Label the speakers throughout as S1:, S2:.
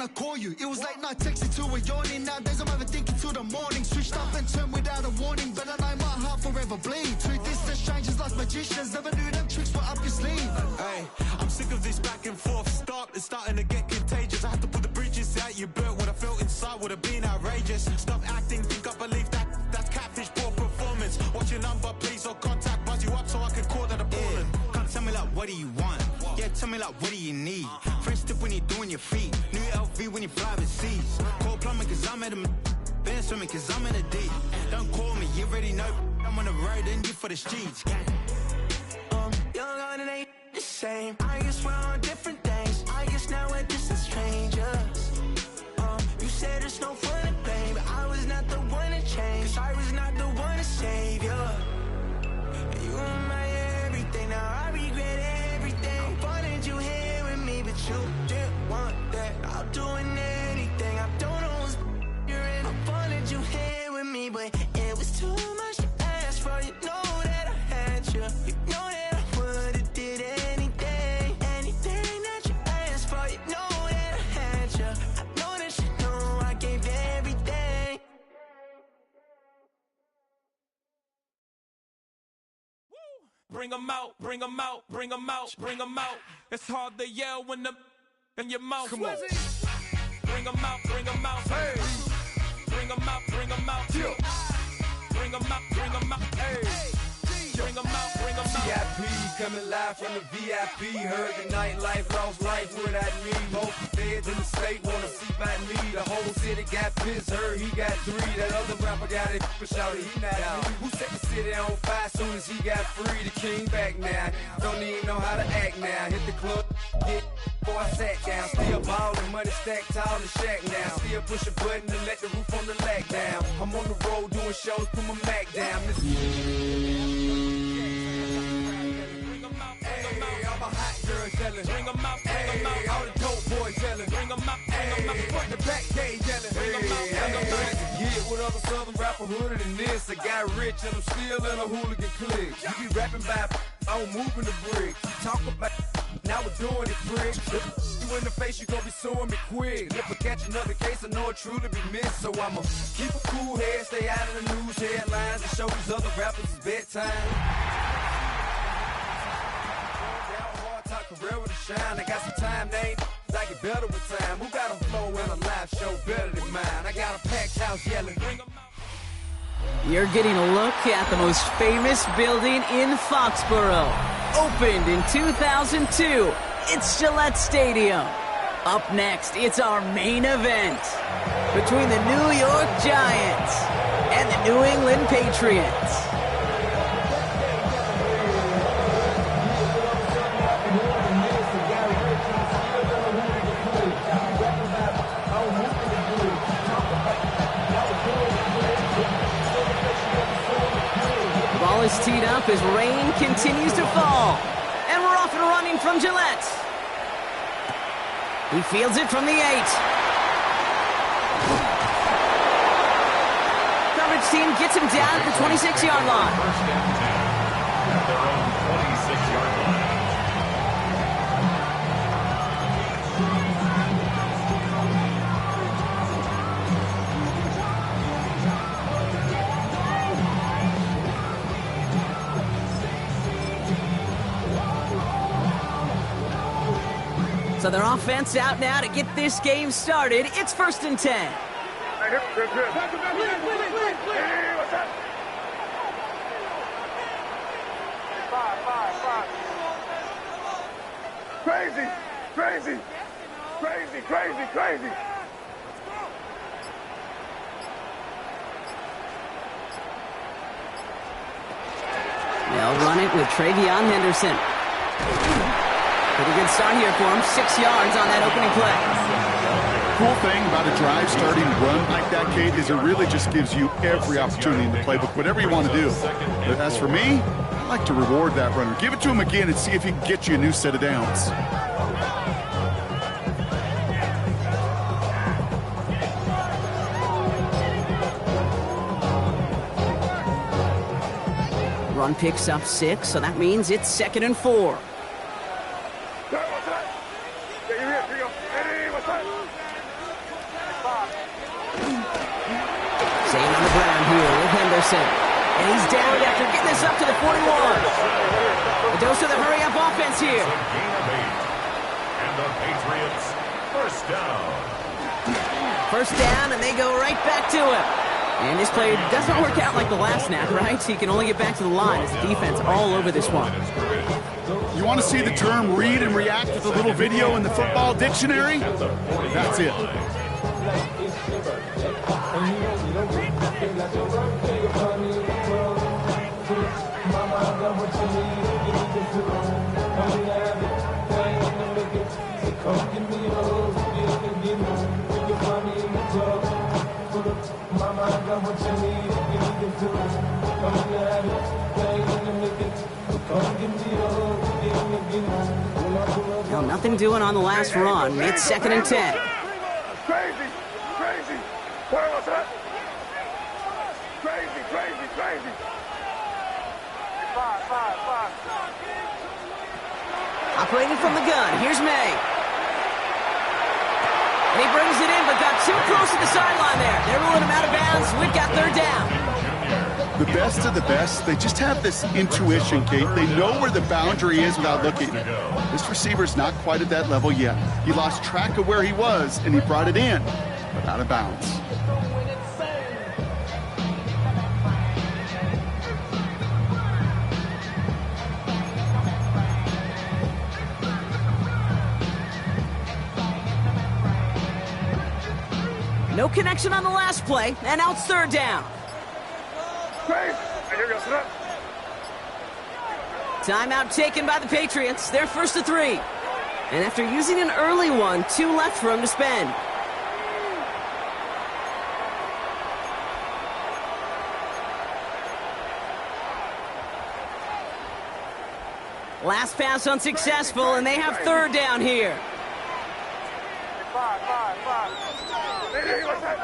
S1: I call you. It was late night texting to a yawning. Nowadays I'm overthinking till the morning. Switched up and turned without a warning, but I know my heart forever bleed. Truth is that strangers like magicians, never knew them tricks were up your sleeve.
S2: Hey, I'm sick of this back and forth start. It's starting to get contagious. I had to put the bridges out you built. What I felt inside would have been outrageous. Stop acting, think I believe that. That's catfish, poor performance. Watch your number, please, or contact. Buzz you up so I can call that appalling.
S3: Can't tell me like, what do you want? Yeah, tell me like, what do you need? French tip when you're doing your feet. New LV when you fly overseas. Call plumbing cause I'm at a been swimming cause I'm in a deep. Don't call me, you already know. I'm on the road and you for the streets.
S4: Young on it ain't the same. I guess we're on different things. I guess now we're distant strangers. You said there's no fun to blame, but I was not the one to change. Cause I was not the one to save you. And you were my everything, now I regret everything. I wanted you here with me, but you didn't want that. I'm doing anything, I don't know what's you're in. I wanted you here with me, but it was too much to ask for. You know that I had you. You know that I would've did anything, anything that you asked for. You know that I had you. I know that you know I gave everything.
S2: Bring 'em out, bring 'em out, bring 'em out, bring 'em out. It's hard to yell when the in your mouth. Come on. Bring 'em out, bring 'em out. Hey. Bring 'em out, bring 'em out. Yeah. Bring 'em out, bring 'em out. Hey. Bring 'em out, bring 'em out.
S5: VIP coming live from the VIP. Heard the nightlife, lost life without me. Both the feds in the state wanna see by me. The whole city got pissed, heard he got 3. That other rapper got it, but shouted he not out. Who set the city on fire soon as he got free? The king back now, don't even know how to act now. Hit the club, get before I sat down. Still ballin', money stacked tall in shack now. Still push a button to let the roof on the lag down. I'm on the road doing shows, put my Mac down. All the hot girls yelling. Bring 'em out, bring 'em out. All the dope boys yelling. Bring 'em out, bring 'em out. Front the back gate yelling. Bring 'em out, bring 'em out. Yeah, what other southern rapper hooded than this? I got rich and I'm still in a hooligan clique. You be rapping by I'm moving the bricks. Talk about now we're doing it, prick. You in the face, you gon' be suing me quick. If I catch another case, I know it truly be missed. So I'ma keep a cool head, stay out of the news headlines, and show these other rappers it's bedtime. Career with a shine. I got some time, name. I get better with time. Who got a flow and a live show better than mine? I got a packed house yelling.
S6: You're getting a look at the most famous building in Foxborough. Opened in 2002, it's Gillette Stadium. Up next, it's our main event between the New York Giants and the New England Patriots. Is teed up as rain continues to fall. And we're off and running from Gillette. He fields it from the 8. Coverage team gets him down at the 26-yard line.
S7: First down 10 at their own 26-yard line.
S6: So their offense out now to get this game started. It's 1st and 10.
S8: Crazy, crazy, crazy, crazy, crazy.
S6: They'll run it with Travion Henderson. Pretty good start here for him. 6 yards on that opening play.
S9: Cool thing about a drive starting run like that, Kate, is it really just gives you every opportunity in the playbook, whatever you want to do. But as for me, I like to reward that runner. Give it to him again and see if he can get you a new set of downs.
S6: Run picks up 6, so that means it's 2nd and 4. Staying on the ground here with Henderson. And he's down after getting this up to the 41. A dose of the hurry-up offense here.
S7: And the Patriots, first down.
S6: First down, and they go right back to it. And this play doesn't work out like the last snap, right? So he can only get back to the line as the defense all over this one.
S9: You want to see the term read and react with a little video in the football dictionary? That's it.
S6: No, nothing doing on the last run. It's 2nd and 10.
S8: Crazy, crazy. Where was that? Crazy, crazy, crazy. Five.
S6: Operating from the gun, here's May. And he brings it in, but got too close to the sideline there. They're ruling him out of bounds. We've got 3rd down.
S9: The best of the best, they just have this intuition, Kate. They know where the boundary is without looking. This receiver's not quite at that level yet. He lost track of where he was, and he brought it in, but out of bounds.
S6: No connection on the last play, and now it's 3rd down. Timeout taken by the Patriots. They're 1st and 3. And after using an early one, 2 left for him to spend. Last pass unsuccessful, and they have 3rd down here.
S8: Five. Hey, what's that?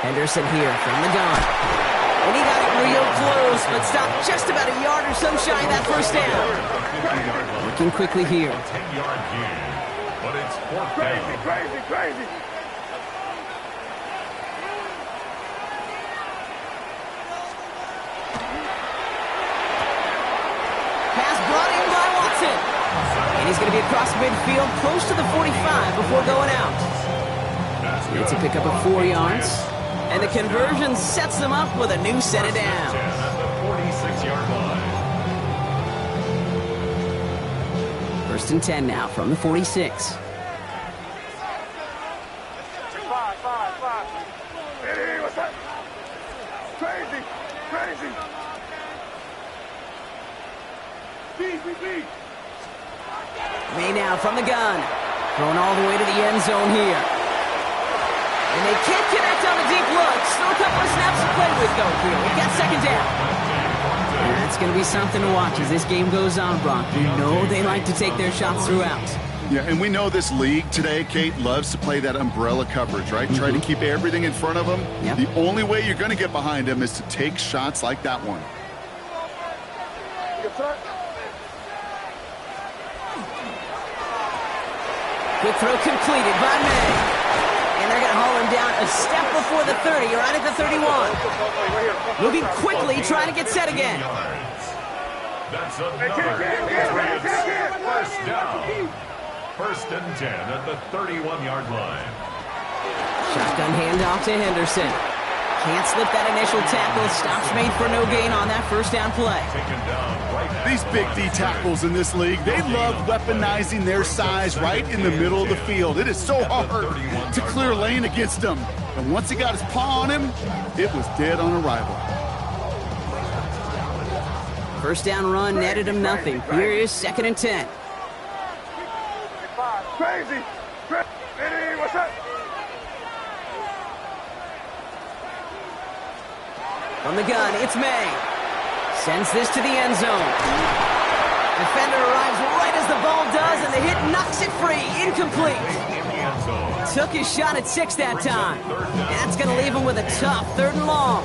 S6: Henderson here from the gun. And he got it real close, but stopped just about a yard or so shy of that 1st down. Working quickly here.
S7: 10-yard gain, but it's 4th down.
S8: Crazy.
S6: Pass brought in by Watson. And he's going to be across midfield, close to the 45 before going out. It's a pickup of 4 yards. And the conversion sets them up with a new set of downs.
S7: At the 46-yard line.
S6: 1st and 10 now from the 46.
S8: Five. Hey, what's that? Crazy. Beat.
S6: May now from the gun. Thrown all the way to the end zone here. And they can't connect on the deep look. Still a couple of snaps to play with, though, here. We've got 2nd down. And that's going to be something to watch as this game goes on, Brock. You know they like to take their shots throughout.
S9: Yeah, and we know this league today, Kate, loves to play that umbrella coverage, right? Try to keep everything in front of them.
S6: Yep.
S9: The only way you're going to get behind them is to take shots like that one.
S6: Good throw completed by May. And they're going to haul him down a step before the 30, right at the 31. Moving quickly, trying to get set again.
S7: That's another Patriots 1st down. 1st and 10 at the 31-yard line.
S6: Shotgun handoff to Henderson. Can't slip that initial tackle. Stops made for no gain on that 1st down play.
S9: These big D tackles in this league, they love weaponizing their size right in the middle of the field. It is so hard to clear lane against them. And once he got his paw on him, it was dead on arrival.
S6: 1st down run netted him nothing. Here is 2nd and 10.
S8: Crazy. Hey, what's that?
S6: From the gun, it's May. Sends this to the end zone. Defender arrives right as the ball does, and the hit knocks it free. Incomplete. Took his shot at 6 that time. And that's going to leave him with a tough 3rd and long.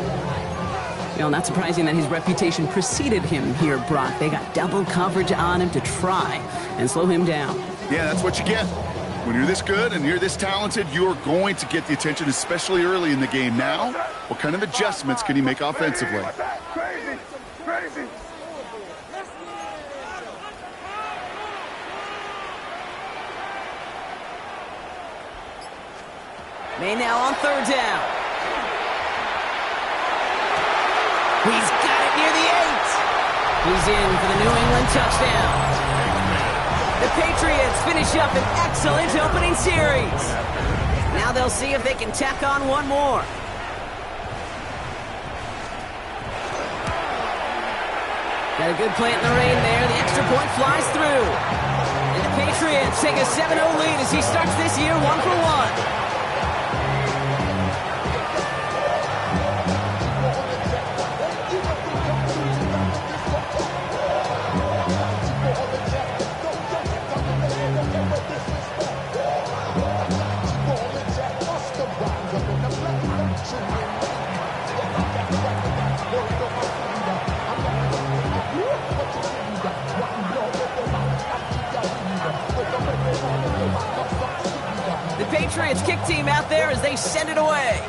S6: You know, not surprising that his reputation preceded him here, Brock. They got double coverage on him to try and slow him down.
S9: Yeah, that's what you get. When you're this good and you're this talented, you're going to get the attention, especially early in the game. Now, what kind of adjustments can he make offensively?
S8: Crazy, crazy.
S6: May now on third down. He's got it near the 8. He's in for the New England touchdown. The Patriots finish up an excellent opening series. Now they'll see if they can tack on one more. Got a good plant in the rain there. The extra point flies through. And the Patriots take a 7-0 lead as he starts this year 1-for-1. The Patriots kick team out there as they send it away.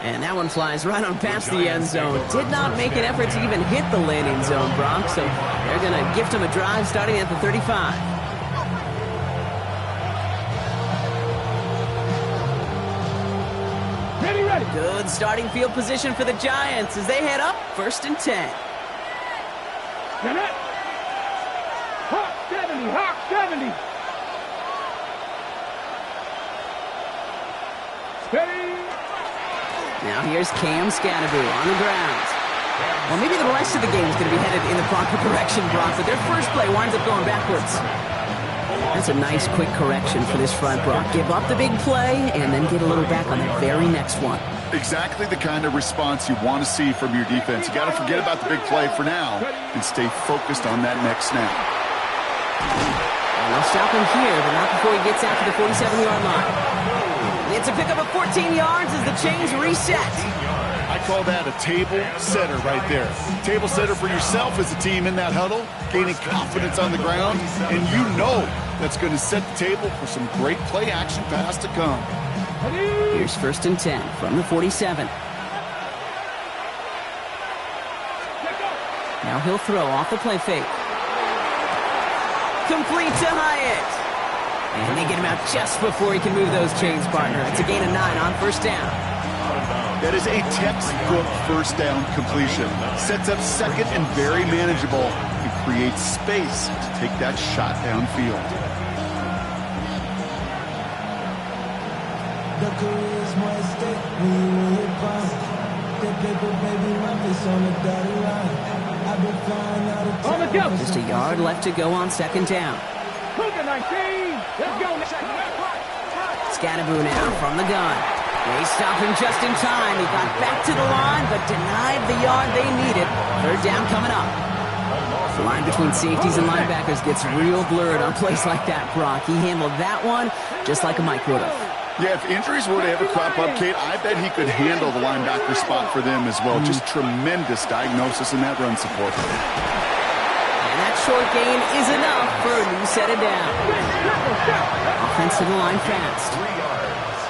S6: And that one flies right on past the end zone. Did not make an effort to even hit the landing zone, Brock. So they're going to gift him a drive starting at the 35.
S8: Ready.
S6: Good starting field position for the Giants as they head up 1st and 10.
S8: Hawk 70, Hawk 70. Steady.
S6: Now here's Cam Scannaboo on the ground. Well, maybe the rest of the game is going to be headed in the proper direction, Brock, but their first play winds up going backwards. That's a nice, quick correction for this front, Brock. Give up the big play and then get a little back on the very next one.
S9: Exactly the kind of response you want to see from your defense. You got to forget about the big play for now and stay focused on that next snap.
S6: And they'll stop him here, but not before he gets out to the 47-yard line. It's a pickup of 14 yards as the chains reset.
S9: I call that a table setter right there. Table setter for yourself as a team in that huddle, gaining confidence on the ground, and you know that's going to set the table for some great play action pass to come.
S6: Here's 1st and 10 from the 47. Now he'll throw off the play fake. Complete to Hyatt. And they get him out just before he can move those chains, partner. It's a gain of 9 on 1st down.
S9: That is a textbook 1st down completion. Sets up 2nd and very manageable and creates space to take that shot downfield.
S6: Just a yard left to go on 2nd down.
S8: Let's go.
S6: Scannaboo now from the gun. They stop him just in time. He got back to the line, but denied the yard they needed. 3rd down coming up. The line between safeties and linebackers gets real blurred on plays like that, Brock. He handled that one just like a Mike would have.
S9: Yeah, if injuries were to ever crop up, Kate, I bet he could handle the linebacker spot for them as well. Just tremendous diagnosis in that run support.
S6: And that short gain is enough for a new set of down. Offense to the line fast.
S7: 3 yards.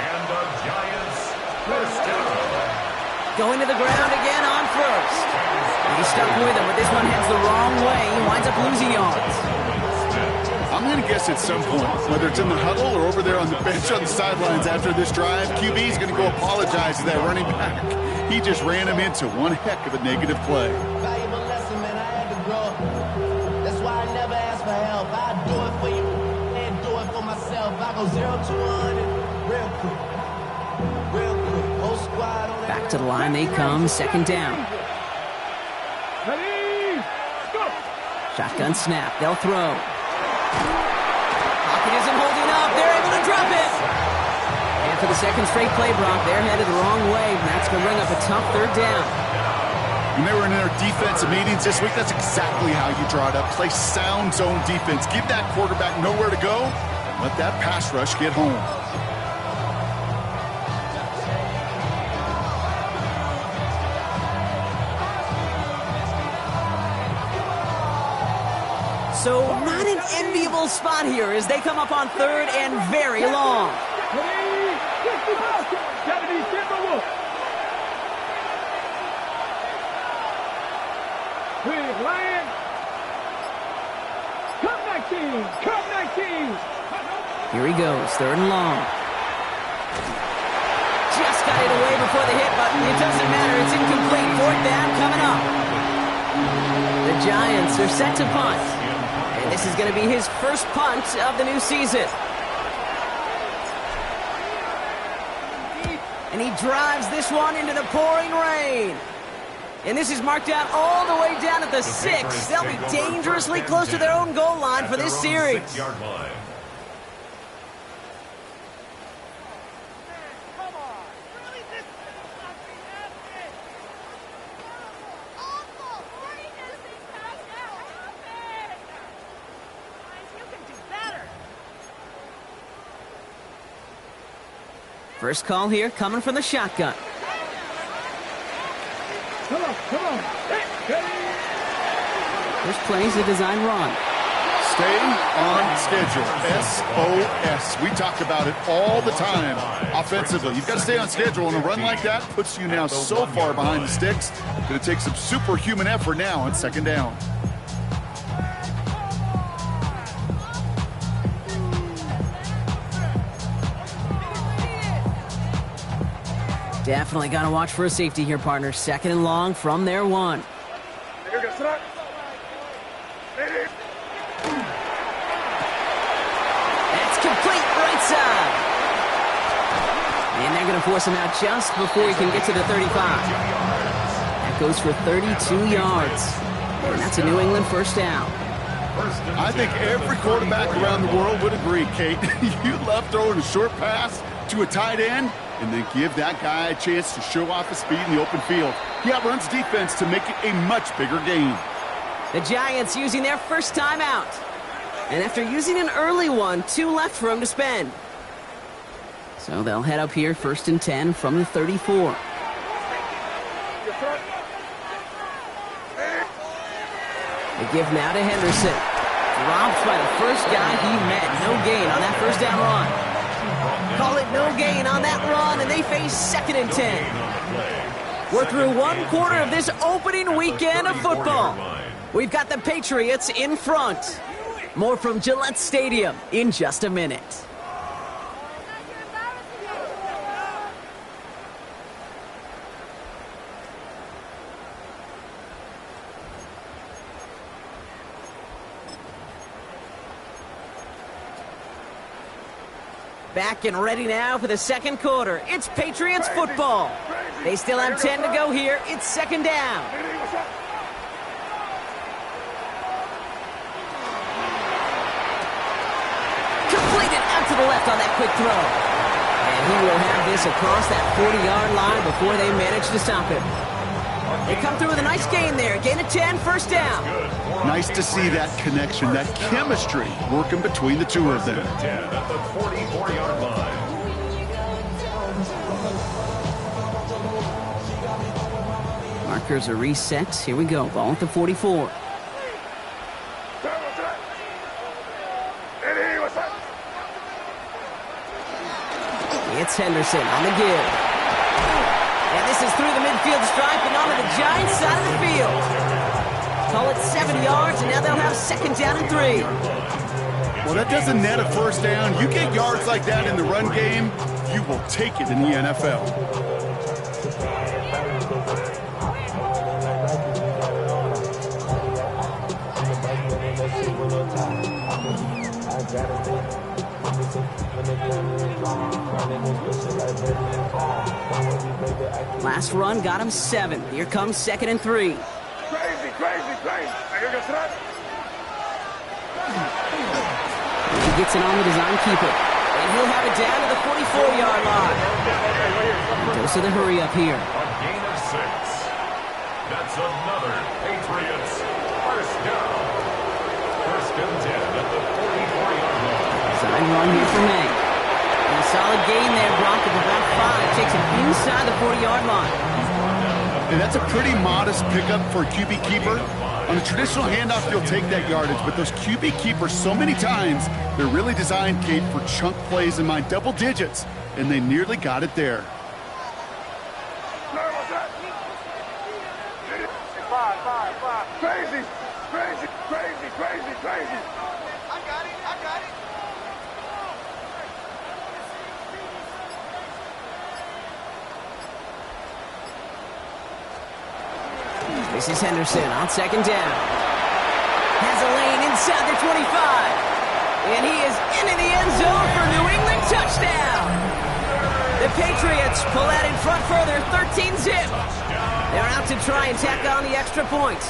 S7: And the Giants first down.
S6: Going to the ground again on 1st. And he's stuck with him, but this one heads the wrong way. He winds up losing yards.
S9: I'm going to guess at some point, whether it's in the huddle or over there on the bench on the sidelines after this drive, QB is going to go apologize to that running back. He just ran him into one heck of a negative play.
S10: Valuable lesson, man. I had to grow. That's why I never ask for help. I do it for you and do it for myself. I go 0 to 100 real quick. Real quick. Whole squad on that.
S6: Back to the line they come, 2nd down.
S8: Ready. Go.
S6: Shotgun snap, they'll throw. Pocket isn't holding up, they're able to drop it. And for the 2nd straight play, Brock, they're headed the wrong way, and that's going to bring up a tough 3rd down.
S9: When they were in their defensive meetings this week, that's exactly how you draw it up. Play sound zone defense. Give that quarterback nowhere to go. Let that pass rush get home.
S6: So not an enviable spot here as they come up on third and very long.
S8: Big Lion. Cup 19. Cup 19.
S6: Here he goes, third and long. Just got it away before the hit button. It doesn't matter. It's incomplete. Fourth down coming up. The Giants are set to punt. And this is going to be his first punt of the new season. And he drives this one into the pouring rain. And this is marked out all the way down at the 6. They'll be dangerously close to their own goal line for this series. First call here coming from the shotgun.
S8: Come on.
S6: First play is a design run.
S9: Stay on schedule. SOS. We talk about it all the time offensively. You've got to stay on schedule, and a run like that puts you now so far behind the sticks that it takes some superhuman effort now on second down.
S6: Definitely got to watch for a safety here, partner. Second and long from their 1. That's complete right side. And they're going to force him out just before he can get to the 35. That goes for 32 yards. And that's a New England first down.
S9: I think every quarterback around the world would agree, Kate. You love throwing a short pass to a tight end and then give that guy a chance to show off his speed in the open field. He outruns defense to make it a much bigger gain.
S6: The Giants using their first time out. And after using an early one, 2 left for him to spend. So they'll head up here, 1st and 10 from the 34. They give now to Henderson. Dropped by the first guy he met. No gain on that first down run. Call it no gain on that run, and they face 2nd and 10. We're through 1 quarter of this opening weekend of football. We've got the Patriots in front. More from Gillette Stadium in just a minute. Back and ready now for the second quarter. It's Patriots football. They still have 10 to go here. It's 2nd down. Completed out to the left on that quick throw. And he will have this across that 40-yard line before they manage to stop him. They come through with a nice gain there. Gain of 10, first down.
S9: Nice to see that connection, that chemistry working between the two of them.
S7: 10 at the 44-yard line.
S6: Markers are reset. Here we go. Ball at the 44. It's Henderson on the give. And this is through the midfield stripe and onto the Giants side of the field. Call it 7 yards, and now they'll have 2nd down and 3.
S9: Well, that doesn't net a first down. You get yards like that in the run game, you will take it in the NFL.
S6: Last run got him 7. Here comes 2nd and 3.
S8: Crazy.
S6: He gets it on the design keeper. And he'll have it down to the 44-yard line. Goes to the hurry up here.
S7: A gain of 6. That's another Patriots first down. 1st and 10 at the 44-yard line.
S6: Design run here for May. And a solid gain there, Brock, of about 5. Takes him inside the 40-yard line.
S9: And that's a pretty modest pickup for a QB keeper. On a traditional handoff, you'll take that yardage, but those QB keepers so many times, they're really designed, Kate, for chunk plays in my double digits, and they nearly got it there.
S8: Crazy, crazy, crazy, crazy, crazy.
S10: I got it.
S6: This is Henderson on second down. Has a lane inside the 25. And he is into the end zone for New England touchdown. The Patriots pull out in front further, 13-zip. They're out to try and tack on the extra point.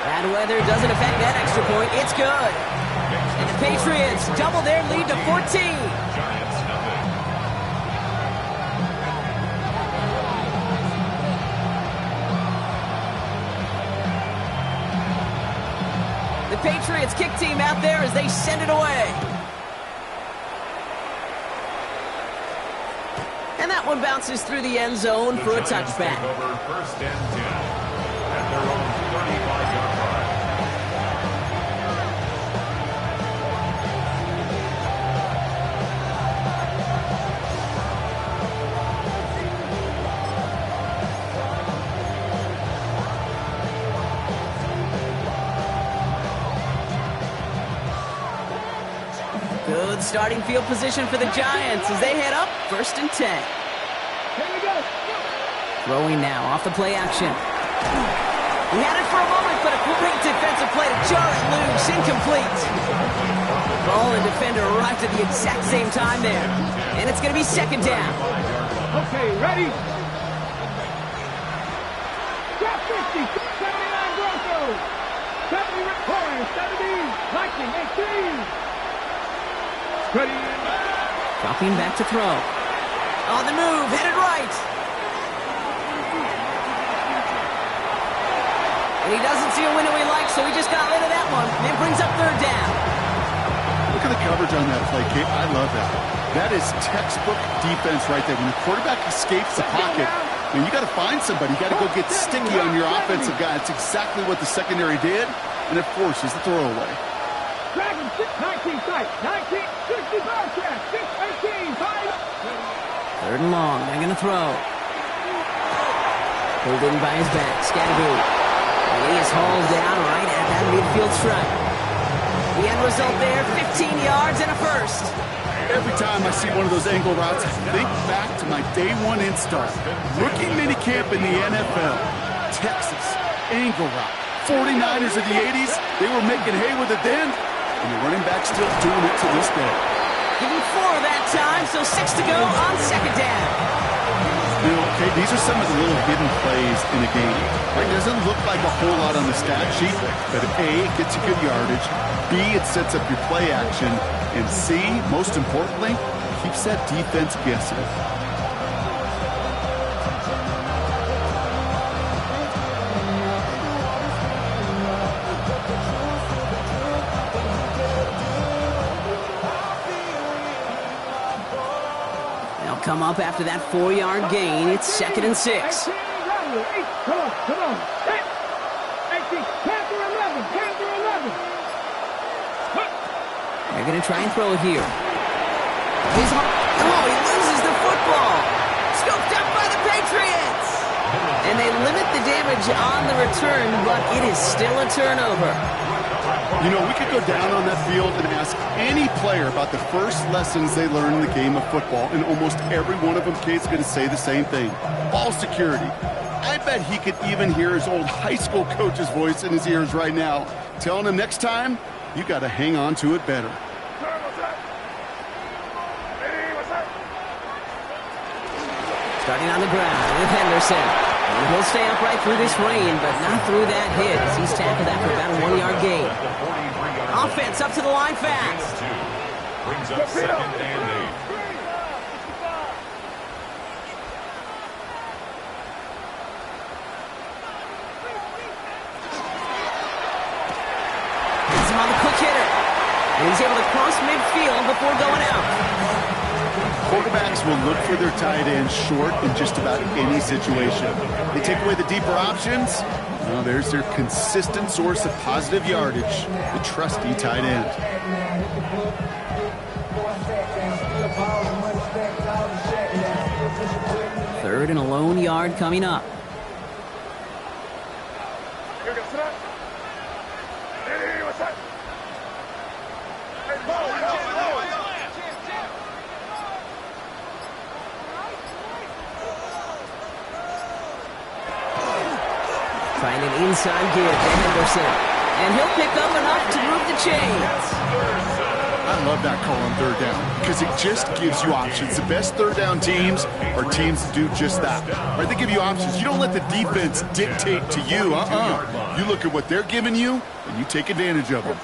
S6: Bad weather doesn't affect that extra point. It's good. And the Patriots double their lead to 14. The Patriots kick team out there as they send it away. And that one bounces through the end zone for a touchback.
S7: Over first and 10 at their own 35-yard line.
S6: Good starting field position for the Giants as they head up first and 10.
S8: Here we go.
S6: Throwing now off the play action. He had it for a moment, but a great defensive play to jar it loose. Incomplete. Ball and defender arrived at the exact same time there. And it's going to be second down.
S8: Okay, ready? Drop 50, 79 Broncos. 70 Ripcord, 70 Lightning, 18. Ready?
S6: Dropping back to throw. On the move, headed right. And he doesn't see a window he likes, so he just got rid of that one. And it brings up third down.
S9: Look at the coverage on that play, Kate. I love that. That is textbook defense right there. When the quarterback escapes the pocket, and you got to find somebody. You got to go get sticky on your offensive guy. It's exactly what the secondary did, and it forces the throwaway.
S8: Dragon 6-19 sight. 19-60 Bearcat. 6-18. 5.
S6: Third and long. They're going to throw. Pulled in by his back. Scatterby. And he is hauled down right at that midfield stripe. The end result there, 15 yards and a first.
S9: Every time I see one of those angle routes, I think back to my day one install. Rookie minicamp in the NFL. Texas. Angle route. 49ers of the 80s. They were making hay with it then. And the running back still doing it to this day.
S6: Give him 4 that time, so 6 to go on second down.
S9: You know, okay, these are some of the little hidden plays in a game. It doesn't look like a whole lot on the stat sheet, but A, it gets you good yardage, B, it sets up your play action, and C, most importantly, keeps that defense guessing.
S6: Come up after that 4-yard gain. It's second and 6.
S8: 18, come on. 18, Panther 11, Panther 11.
S6: They're going to try and throw it here. He loses the football. Scooped up by the Patriots. And they limit the damage on the return, but it is still a turnover.
S9: You know, we could go down on that field and ask any player about the first lessons they learned in the game of football, and almost every one of them, Kate's going to say the same thing. Ball security. I bet he could even hear his old high school coach's voice in his ears right now, telling him next time, you got to hang on to it better.
S6: Starting on the ground with Henderson. And he'll stay upright through this rain, but not through that hit as he's tackled after about a 1-yard gain. Offense up to the line fast.
S7: Brings up second and 8.
S6: He's him on the quick hitter. And he's able to cross midfield before going out.
S9: Quarterbacks will look for their tight ends short in just about any situation. They take away the deeper options. Well, there's their consistent source of positive yardage, the trusty tight end.
S6: Third and a lone yard coming up. Trying an inside give to Henderson. And he'll pick up enough to move the chains.
S9: I love that call on third down because it just gives you options. The best third down teams are teams that do just that. Right? They give you options. You don't let the defense dictate to you. You look at what they're giving you, and you take advantage of them.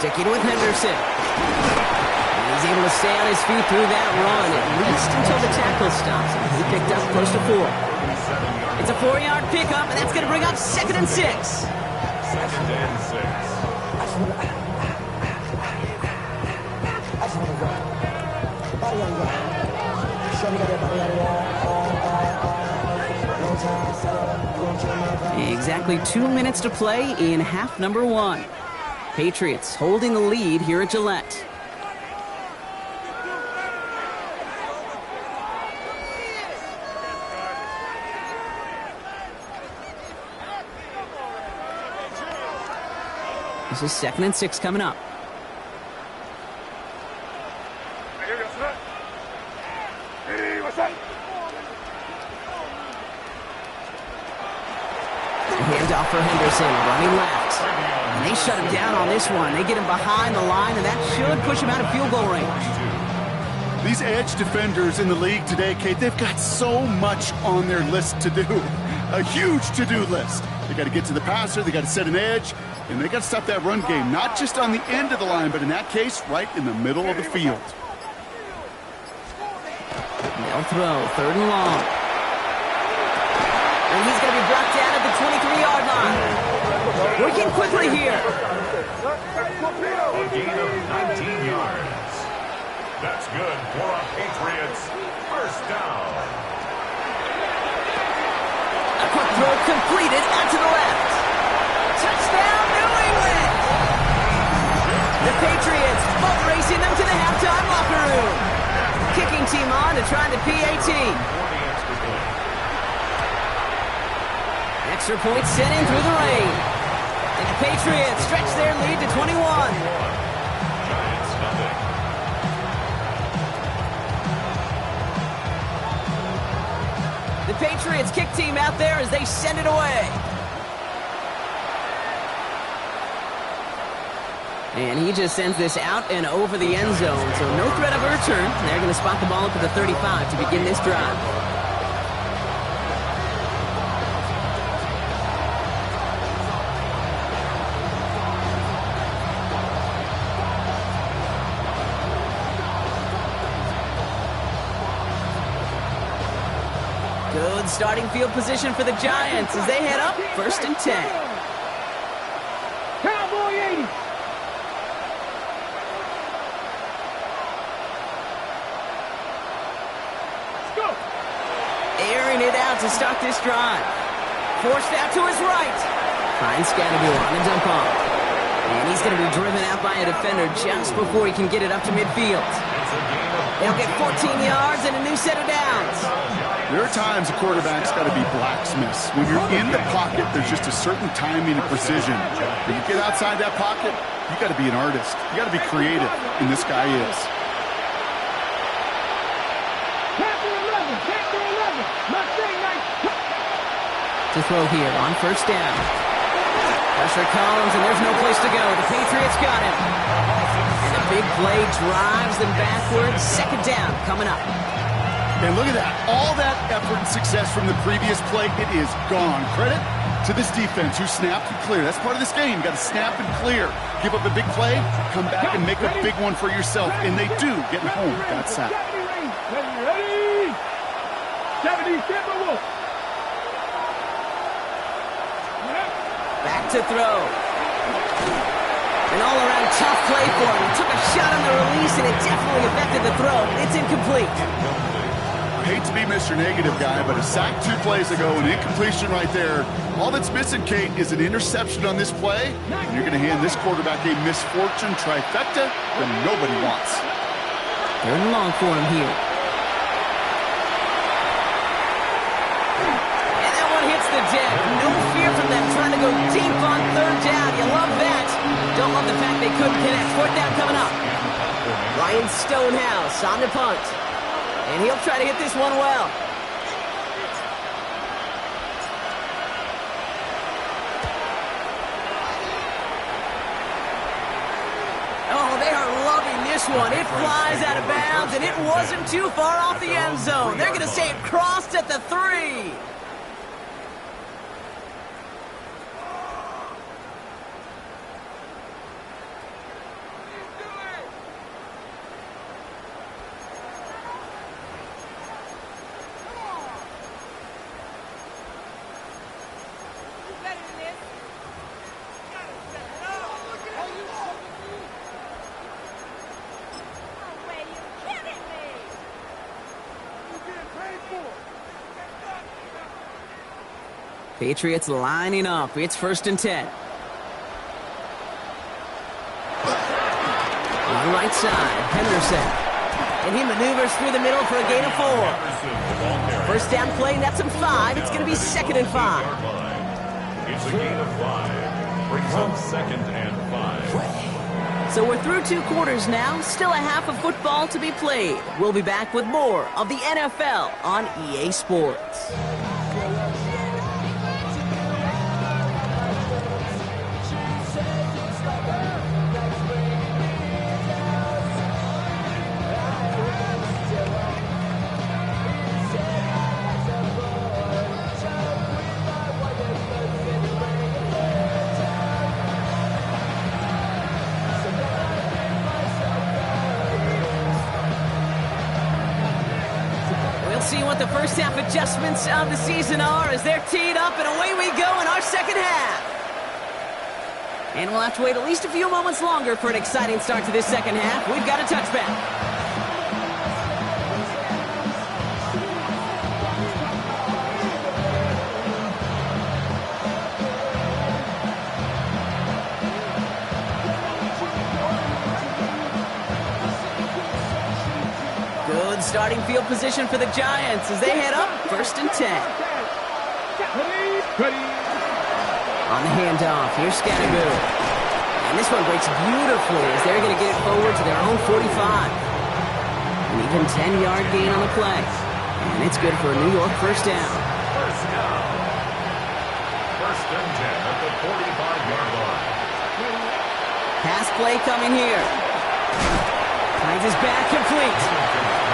S6: Sticking with Henderson. And he's able to stay on his feet through that run, at least until the tackle stops him. He picked up close to 4. It's a 4-yard pickup, and that's going to bring up 2nd and 6.
S7: 2nd and 6.
S6: Exactly 2 minutes to play in half number 1. Patriots holding the lead here at Gillette. This is 2nd and 6 coming up. Handoff for Henderson, running left. And they shut him down on this one. They get him behind the line, and that should push him out of field goal range.
S9: These edge defenders in the league today, Kate, they've got so much on their list to do. A huge to-do list. They got to get to the passer, they got to set an edge, and they got to stop that run game, not just on the end of the line, but in that case, right in the middle of the field.
S6: They'll throw, 3rd and long. And he's going to be brought down at the 23-yard line. Working quickly here.
S7: A gain of 19 yards. That's good for a Patriots first down.
S6: A quick throw completed out to the left. Touchdown, New England! The Patriots boat racing them to the halftime locker room. Kicking team on to try the PAT. Extra point sent in through the rain. And the Patriots stretch their lead to 21.
S7: Giants nothing.
S6: The Patriots kick team out there as they send it away. And he just sends this out and over the end zone, so no threat of a return. They're going to spot the ball up at the 35 to begin this drive. Good starting field position for the Giants as they head up 1st and 10.
S8: Cowboy 80. Let's go.
S6: Airing it out to start this drive. Forced out to his right. Finds Scatterbill on the dump off. And he's going to be driven out by a defender just before he can get it up to midfield. They'll get 14 yards and a new set of downs.
S9: There are times a quarterback's got to be blacksmiths. When you're in the pocket, there's just a certain timing and precision. When you get outside that pocket, you got to be an artist. You got to be creative, and this guy is.
S8: Chapter 11. Mustang Knight.
S6: To throw here on 1st down. Pressure comes, and there's no place to go. The Patriots got him. And the big play drives them backwards. 2nd down coming up.
S9: And look at that. All that effort and success from the previous play, it is gone. Credit to this defense who snapped and cleared. That's part of this game. You got to snap and clear. Give up a big play, come back and make a big one for yourself. And they do, getting home. That's that.
S8: Ready. 70 Timberwolves.
S6: Back to throw. An all-around tough play for him. He took a shot on the release, and it definitely affected the throw. It's incomplete.
S9: I hate to be Mr. Negative guy, but a sack 2 plays ago, an incompletion right there. All that's missing, Kate, is an interception on this play, and you're going to hand this quarterback a misfortune trifecta that nobody wants.
S6: 3rd and long for him here. And that one hits the deck. No fear from them trying to go deep on 3rd down. You love that. Don't love the fact they couldn't connect. 4th down coming up. Ryan Stonehouse on the punt. And he'll try to hit this one well. Oh, they are loving this one. It flies out of bounds, and it wasn't too far off the end zone. They're going to say it crossed at the 3. Patriots lining up. It's 1st and 10. On right side, Henderson. And he maneuvers through the middle for a gain of 4. 1st down play, that's him 5. It's going to be 2nd and 5.
S7: It's a gain of 5. Brings up 2nd and 5.
S6: So we're through 2 quarters now. Still a half of football to be played. We'll be back with more of the NFL on EA Sports. See what the first half adjustments of the season are as they're teed up, and away we go in our 2nd half. And we'll have to wait at least a few moments longer for an exciting start to this 2nd half. We've got a touchback. Starting field position for the Giants as they head up 1st and 10. On the handoff, here's Scattergood. And this one breaks beautifully as they're going to get it forward to their own 45. An even 10-yard gain on the play. And it's good for a New York 1st down.
S7: 1st and 10 at the 45-yard line.
S6: Pass play coming here. Finds his back complete.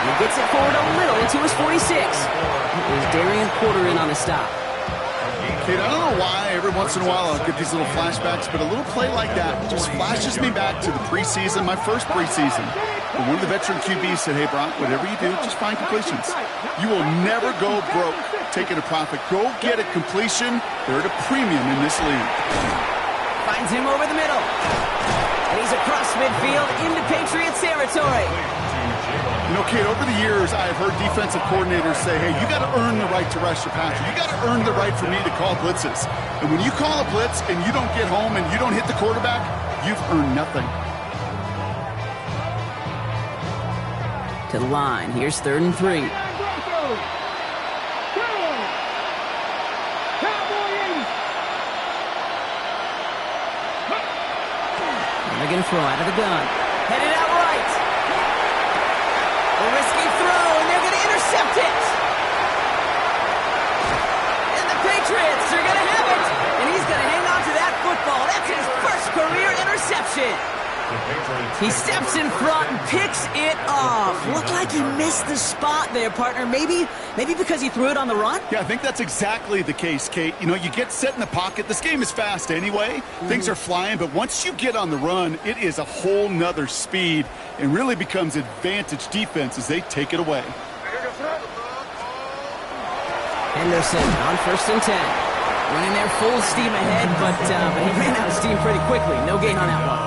S6: He gets it forward a little into his 46. There's Darian Porter in on the stop.
S9: Kate, I don't know why every once in a while I'll get these little flashbacks, but a little play like that just flashes me back to the preseason, my first preseason. And one of the veteran QBs said, hey, Brock, whatever you do, just find completions. You will never go broke taking a profit. Go get a completion. They're at a premium in this league.
S6: Finds him over the middle. And he's across midfield into Patriots territory.
S9: You know, Kate, over the years, I've heard defensive coordinators say, hey, you got to earn the right to rush the passer. You got to earn the right for me to call blitzes. And when you call a blitz and you don't get home and you don't hit the quarterback, you've earned nothing.
S6: To the line. Here's 3rd and 3. They're going to throw out of the gun. Headed out right. A risky throw, and they're going to intercept it. And the Patriots are going to have it. And he's going to hang on to that football. That's his first career interception. He steps in front and picks it off. Looked like he missed the spot there, partner. Maybe because he threw it on the run?
S9: Yeah, I think that's exactly the case, Kate. You know, you get set in the pocket. This game is fast anyway. Things are flying, but once you get on the run, it is a whole nother speed and really becomes advantage defense as they take it away.
S6: Henderson on 1st and 10. Running there full steam ahead, but he ran out of steam pretty quickly. No gain on that one.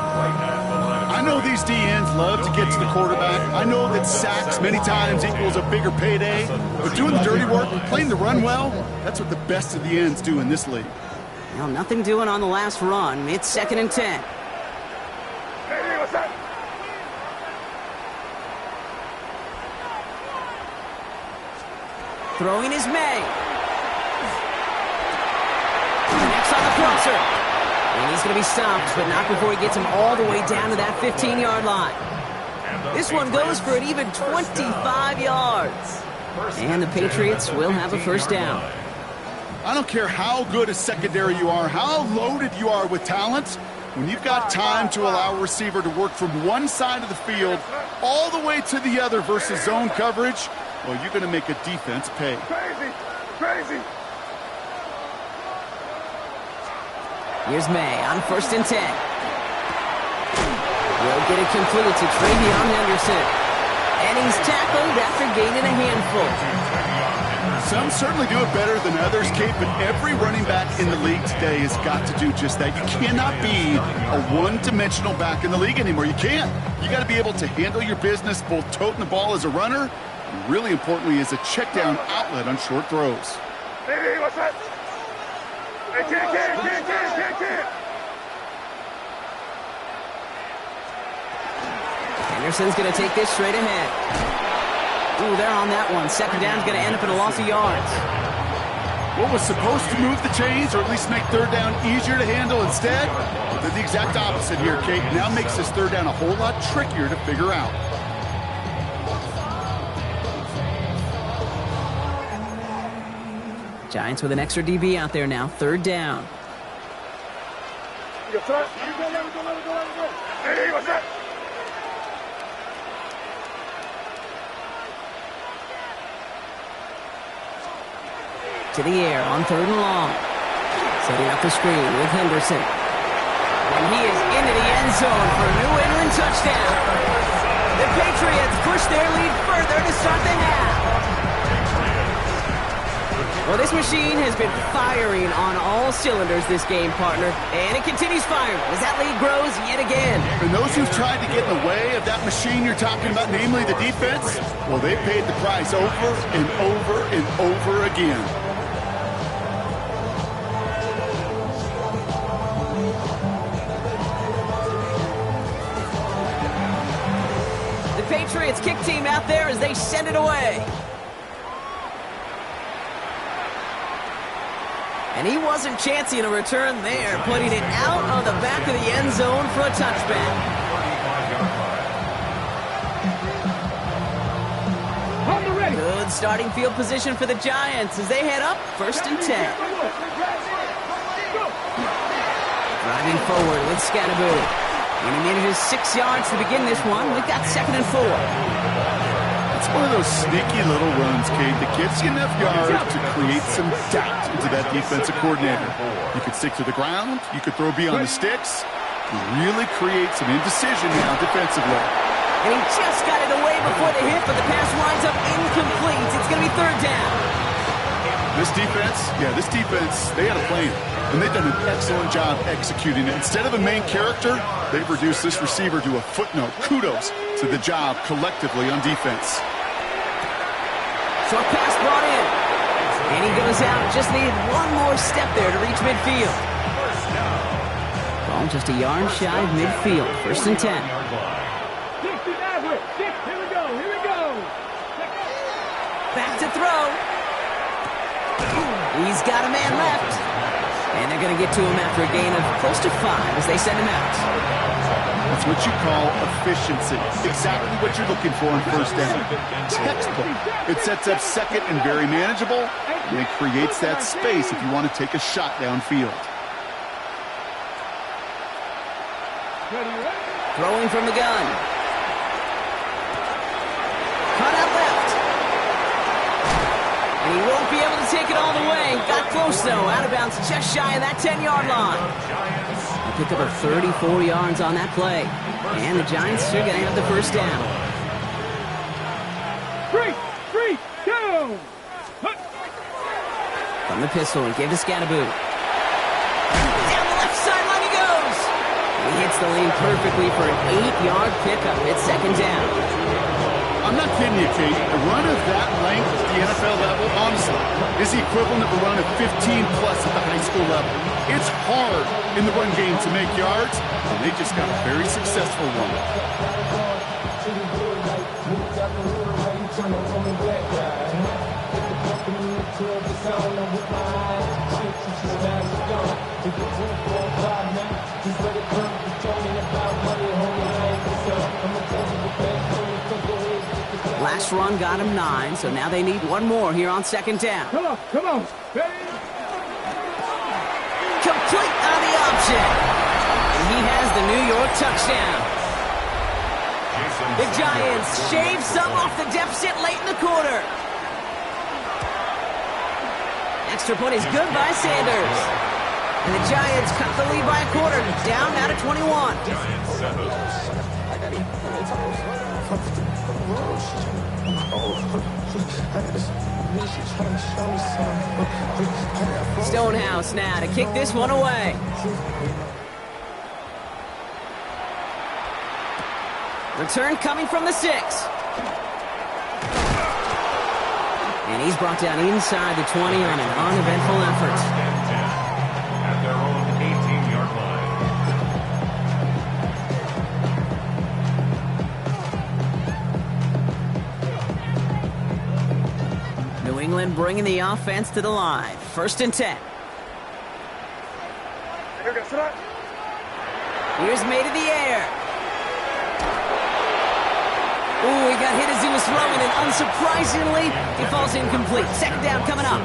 S9: know these DNs love to get to the quarterback. I know that sacks many times equals a bigger payday, but doing the dirty work, playing the run well, that's what the best of the ends do in this league.
S6: Well, nothing doing on the last run. It's 2nd and 10.
S8: Hey, what's that?
S6: Throwing is May. Next on the crosser. And he's going to be stopped, but not before he gets him all the way down to that 15-yard line. This one goes for an even 25 yards. And the Patriots will have a first down.
S9: I don't care how good a secondary you are, how loaded you are with talent, when you've got time to allow a receiver to work from one side of the field all the way to the other versus zone coverage, well, you're going to make a defense pay.
S8: Crazy, crazy.
S6: Here's May on 1st and 10. Will get it complete to Travion Henderson. And he's tackled after gaining a handful.
S9: Some certainly do it better than others, Kate, but every running back in the league today has got to do just that. You cannot be a one-dimensional back in the league anymore. You can't. You got to be able to handle your business, both toting the ball as a runner, and really importantly as a check-down outlet on short throws.
S8: Hey, what's that? Hey, can't.
S6: Henderson's going to take this straight ahead. Ooh, they're on that one. 2nd down's going to end up in a loss of yards.
S9: What was supposed to move the chains, or at least make 3rd down easier to handle instead, did the exact opposite here, Kate. Now makes this 3rd down a whole lot trickier to figure out.
S6: Giants with an extra DB out there now. 3rd down.
S8: Hey, what's that?
S6: To the air on 3rd and long. Setting up the screen with Henderson. And he is into the end zone for a New England touchdown. The Patriots push their lead further to start the half. Well, this machine has been firing on all cylinders this game, partner. And it continues firing as that lead grows yet again.
S9: And those who've tried to get in the way of that machine you're talking about, namely the defense, well, they paid the price over and over and over again.
S6: Patriots kick team out there as they send it away. And he wasn't chancing a return there, putting it out of the back of the end zone for a touchback. Good starting field position for the Giants as they head up 1st and 10. Driving forward with Scatterboot. And he manages 6 yards to begin this one. We've got 2nd and 4.
S9: It's one of those sneaky little runs, Kate, that gets you enough yards to create some doubt into that defensive coordinator. You could stick to the ground. You could throw beyond the sticks. You really create some indecision now defensively.
S6: And he just got it away before the hit, but the pass winds up incomplete. It's going to be 3rd down.
S9: This defense, they had a plan. And they've done an excellent job executing it. Instead of a main character, they've reduced this receiver to a footnote. Kudos to the job collectively on defense.
S6: Short pass brought in. And he goes out. Just needed one more step there to reach midfield. Ball just a yard shy of midfield. 1st and 10.
S8: Here we go.
S6: Back to throw. He's got a man left. And they're going to get to him after a gain of close to 5 as they send him out.
S9: That's what you call efficiency. Exactly what you're looking for in 1st down. Textbook. It sets up 2nd and very manageable, and it creates that space if you want to take a shot downfield.
S6: Throwing from the gun. Cut out left. And he won't be able to take it all the way. Got close, though. Out of bounds just shy of that 10-yard line. They pick up a 34 yards on that play. And the Giants are going to have the 1st down.
S8: 3, 2.
S6: From the pistol, and give to Scatterboot. Down the left sideline he goes. He hits cuts the lane perfectly for an 8-yard pickup. It's second down.
S9: I'm not kidding you, Kate. A run of that length at the NFL level, honestly, is the equivalent of a run of 15-plus at the high school level. It's hard in the run game to make yards, and they just got a very successful one.
S6: Last run got him 9, so now they need one more here on second down.
S8: Come on.
S6: Complete on the option. And he has the New York touchdown. The Giants shave some off the deficit late in the quarter. Extra point is good by Sanders. And the Giants cut the lead by a quarter, down now to 21. Stonehouse now to kick this one away. Return coming from the 6. And he's brought down inside the 20 on an uneventful effort.
S7: At their own 18-yard line.
S6: New England bringing the offense to the line. First and 10. Here's made in the air. Ooh, he got hit as he was throwing, and unsurprisingly, he falls incomplete. Second down coming up.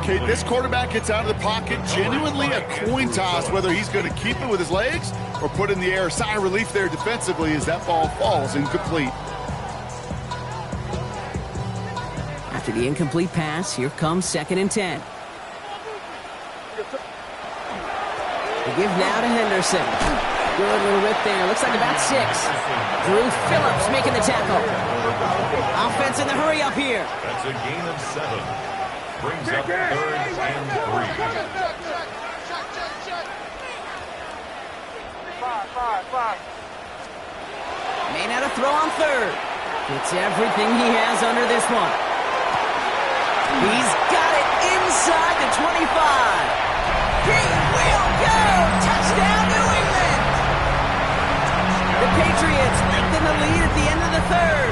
S9: Okay, this quarterback gets out of the pocket, genuinely a coin toss, whether he's going to keep it with his legs or put it in the air. Sigh of relief there defensively as that ball falls incomplete.
S6: After the incomplete pass, here comes second and 10. They give now to Henderson. Good little rip there. Looks like about 6. Drew Phillips making the tackle. Offense in the hurry up here.
S7: That's a gain of 7. Brings up 3rd and 3.
S6: May not have throw on 3rd. Gets everything he has under this one. He's got it inside the 25. He will go. Touchdown, New England. The Patriots lengthen the lead at the end of the 3rd.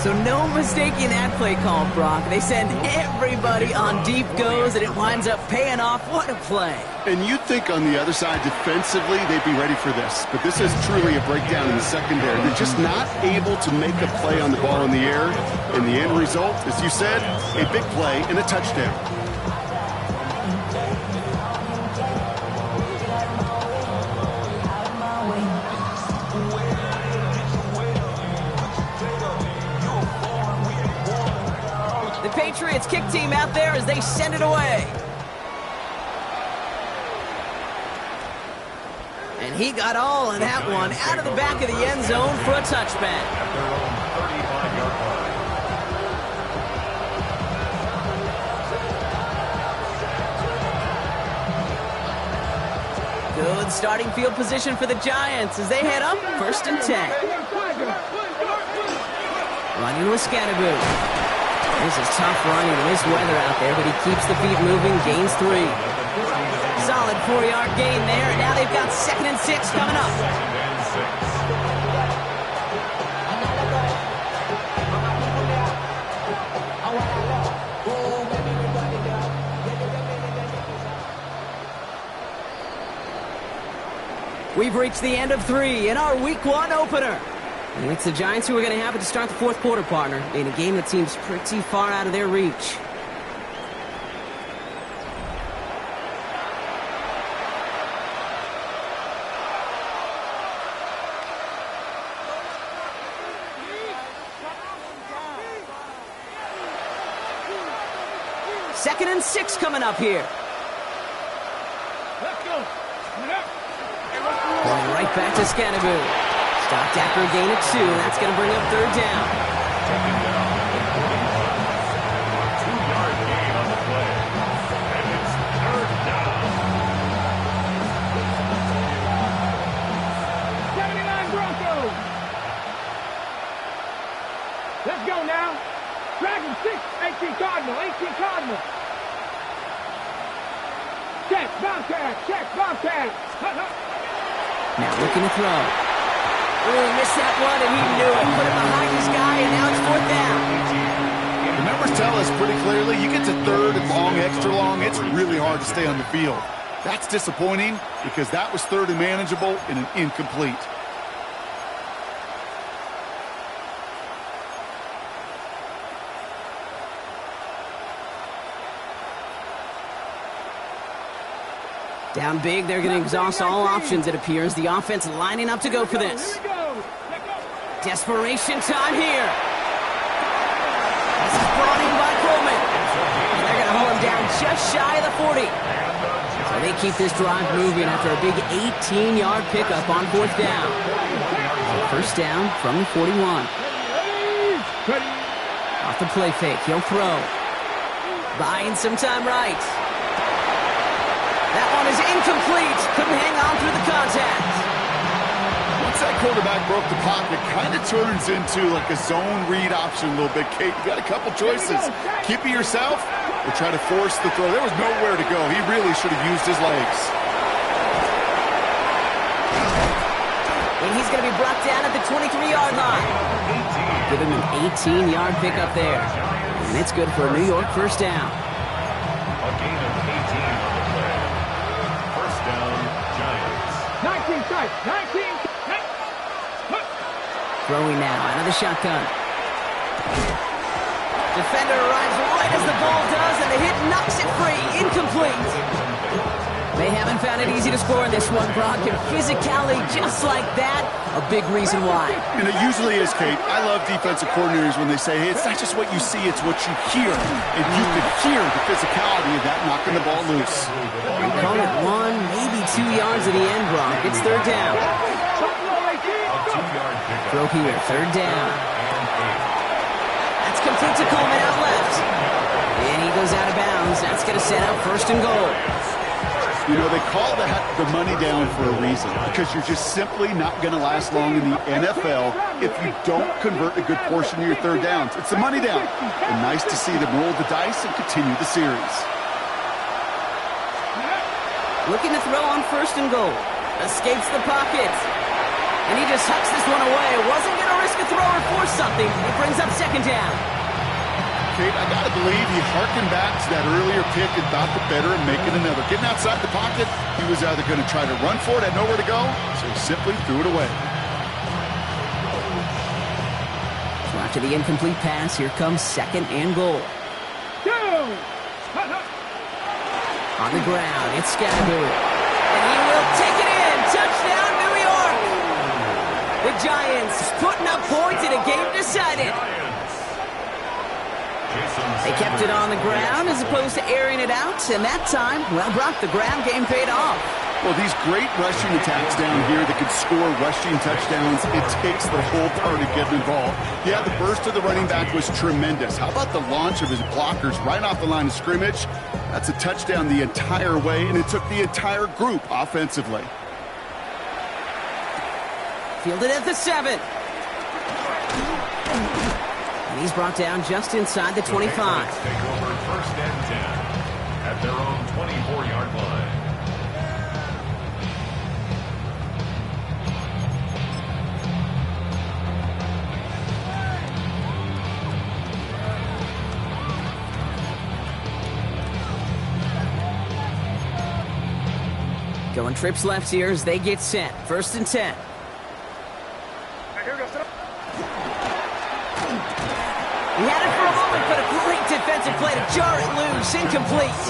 S6: So no mistaking that play call, Brock. They send everybody on deep goes, and it winds up paying off. What a play.
S9: And you'd think on the other side, defensively, they'd be ready for this. But this is truly a breakdown in the secondary. They're just not able to make a play on the ball in the air. And the end result, as you said, a big play and a touchdown.
S6: Patriots kick team out there as they send it away. And he got all of that one out of the back of the end zone for a touchback.
S7: At their own 35-yard line.
S6: Good starting field position for the Giants as they head up first and 10. Running with Scatterboo. This is tough running in this weather out there, but he keeps the feet moving, gains 3. Solid 4-yard gain there, and now they've got 2nd and 6 coming up. We've reached the end of 3 in our Week 1 opener. And it's the Giants who are going to have it to start the 4th quarter, partner, in a game that seems pretty far out of their reach. Second and 6 coming up here. Going right back to Scatterboo. Stopped after a gain of 2. That's going to bring up 3rd down.
S7: 2-yard gain on the play. And it's 3rd down.
S8: Contact. Check. Contact.
S6: Now looking to throw. Oh, he missed that one, and he knew it. Put it behind his guy, and now it's 4th down.
S9: The numbers tell us pretty clearly, you get to 3rd and long, extra long, it's really hard to stay on the field. That's disappointing because that was 3rd and manageable and an incomplete.
S6: Down big, they're going to exhaust all options, it appears. The offense lining up to go for this. Desperation time here. This is brought in by Coleman. And they're going to hold him down just shy of the 40. So they keep this drive moving after a big 18-yard pickup on 4th down. So 1st down from the 41. Off the play fake, he'll throw. Buying some time right. That one is incomplete. Couldn't hang on through the contact.
S9: Once that quarterback broke the pocket, kind of turns into like a zone read option a little bit. Kate, you got a couple choices. Keep it yourself or try to force the throw. There was nowhere to go. He really should have used his legs.
S6: And he's going to be brought down at the 23-yard line. Give him an 18-yard pickup there. And it's good for a New York 1st down.
S7: A gain of 18 on the play. 1st down, Giants.
S8: 19 tight. 19.
S6: Throwing now out of the shotgun. Defender arrives right as the ball does, and the hit knocks it free. Incomplete. They haven't found it easy to score in this one, Brock, and physicality just like that, a big reason why.
S9: And it usually is, Kate. I love defensive coordinators when they say, hey, it's not just what you see, it's what you hear. And you can hear the physicality of that knocking the ball loose.
S6: We call it 1, maybe 2 yards at the end, Brock. It's 3rd down. Throw here, 3rd down. That's complete to Coleman out left. And he goes out of bounds. That's going to set up 1st and goal.
S9: You know, they call that the money down for a reason, because you're just simply not going to last long in the NFL if you don't convert a good portion of your 3rd downs. It's the money down. And nice to see them roll the dice and continue the series.
S6: Looking to throw on 1st and goal. Escapes the pocket. And he just hucks this one away. Wasn't going to risk a throw or force something. It brings up 2nd down.
S9: Kate, I got to believe he harkened back to that earlier pick and thought the better of making another. Getting outside the pocket, he was either going to try to run for it, had nowhere to go, so he simply threw it away.
S6: So after the incomplete pass, here comes 2nd and goal. On the ground, it's Scatteroo. And he will take it in. Touchdown, New York! The Giants putting up points in a game decided. They kept it on the ground as opposed to airing it out, and that time, well, Brock, the ground game paid off.
S9: Well, these great rushing attacks down here that can score rushing touchdowns, it takes the whole party getting involved. Yeah, the burst of the running back was tremendous. How about the launch of his blockers right off the line of scrimmage? That's a touchdown the entire way, and it took the entire group offensively.
S6: Fielded at the 7. And he's brought down just inside the 25.
S7: Take over 1st and 10 at their own 24-yard line.
S6: Going trips left here as they get set. 1st and 10. He had it for a moment, but a great defensive play to jar it loose. Incomplete.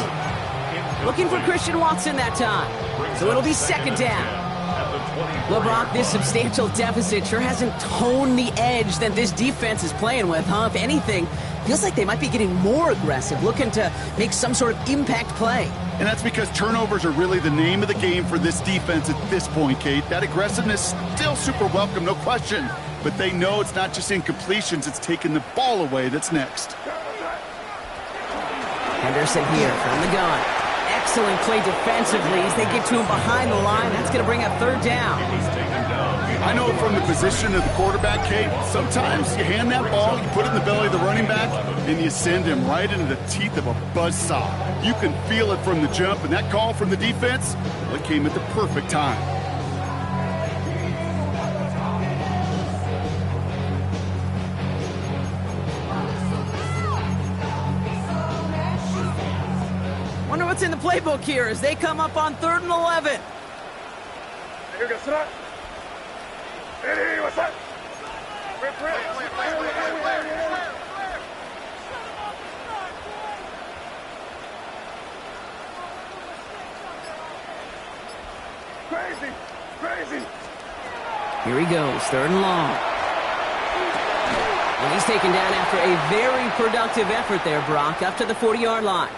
S6: Looking for Christian Watson that time. So it'll be 2nd down. Well, Brock, this substantial deficit sure hasn't toned the edge that this defense is playing with, huh? If anything, feels like they might be getting more aggressive, looking to make some sort of impact play.
S9: And that's because turnovers are really the name of the game for this defense at this point, Kate. That aggressiveness still super welcome, no question. But they know it's not just incompletions, it's taking the ball away that's next.
S6: Henderson here from the gun. Excellent play defensively as they get to him behind the line. That's going to bring up 3rd down.
S7: He was taken down
S9: I know from the position of the quarterback, Kate, sometimes you hand that ball, you put it in the belly of the running back, and you send him right into the teeth of a buzzsaw. You can feel it from the jump, and that call from the defense, well, it came at the perfect time.
S6: Wonder what's in the playbook here as they come up on 3rd and 11.
S8: Here goes Sinat. Hey, what's that? Crazy.
S6: Here he goes, 3rd and long. And he's taken down after a very productive effort there, Brock, up to the 40-yard line.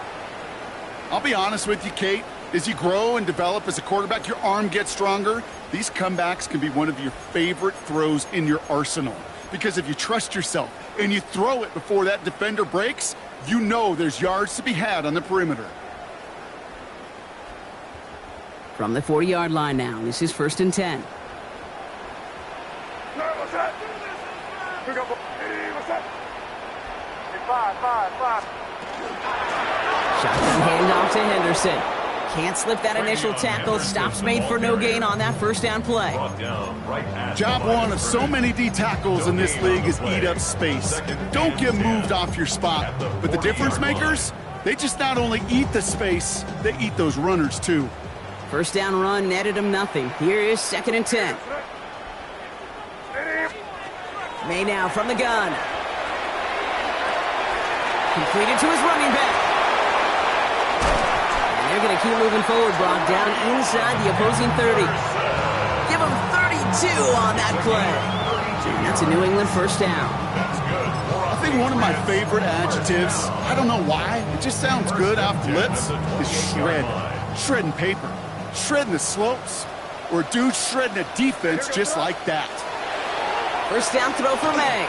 S9: I'll be honest with you, Kate. As you grow and develop as a quarterback, your arm gets stronger. These comebacks can be one of your favorite throws in your arsenal. Because if you trust yourself and you throw it before that defender breaks, you know there's yards to be had on the perimeter.
S6: From the 40-yard line now, this is 1st and 10.
S8: What's that? Here we go. Hey, what's that? Hey, five.
S6: Shotgun handoff to Henderson. Can't slip that initial tackle. Stops made for no gain on that 1st down play.
S9: Job one of so many D tackles in this league is eat up space. Don't get moved off your spot. But the difference makers, they just not only eat the space, they eat those runners too.
S6: 1st down run netted him nothing. Here is 2nd and 10. May now from the gun. Completed to his running back. And they're going to keep moving forward, Brock, down inside the opposing 30. Give him 32 on that play. And that's a New England 1st down.
S9: I think one of my favorite adjectives, I don't know why, it just sounds good off the lips, is shred. Shredding paper. Shredding the slopes. Or a dude shredding a defense just like that.
S6: 1st down throw for May.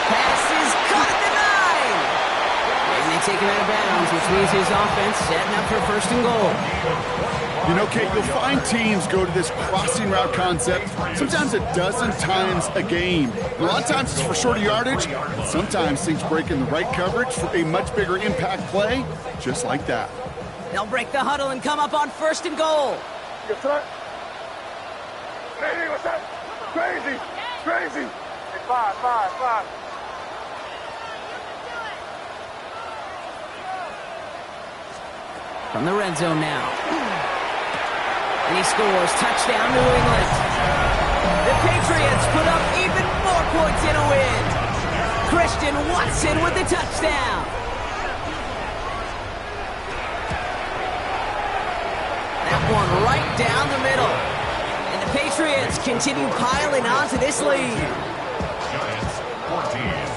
S6: Pass is caught at the 9. And they take him out of bounds, which means his offense setting up for 1st and goal.
S9: You know, Kate, you'll find teams go to this crossing route concept sometimes a dozen times a game. A lot of times it's for shorter yardage, but sometimes things break in the right coverage for a much bigger impact play, just like that.
S6: They'll break the huddle and come up on 1st and goal.
S8: Yes, sir. Hey, what's that? Crazy. Hey, five.
S6: From the red zone now. And he scores. Touchdown, New England. The Patriots put up even more points in a win. Christian Watson with the touchdown. That one right down the middle. And the Patriots continue piling on to this lead.
S7: Giants 14.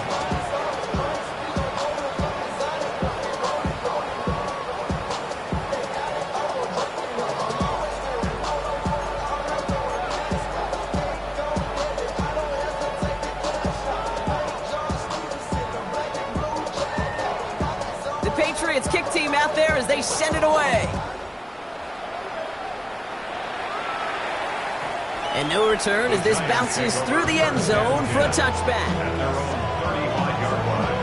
S6: Patriots kick team out there as they send it away. And no return as this bounces through the end zone for a touchback.
S7: At their own 35-yard line.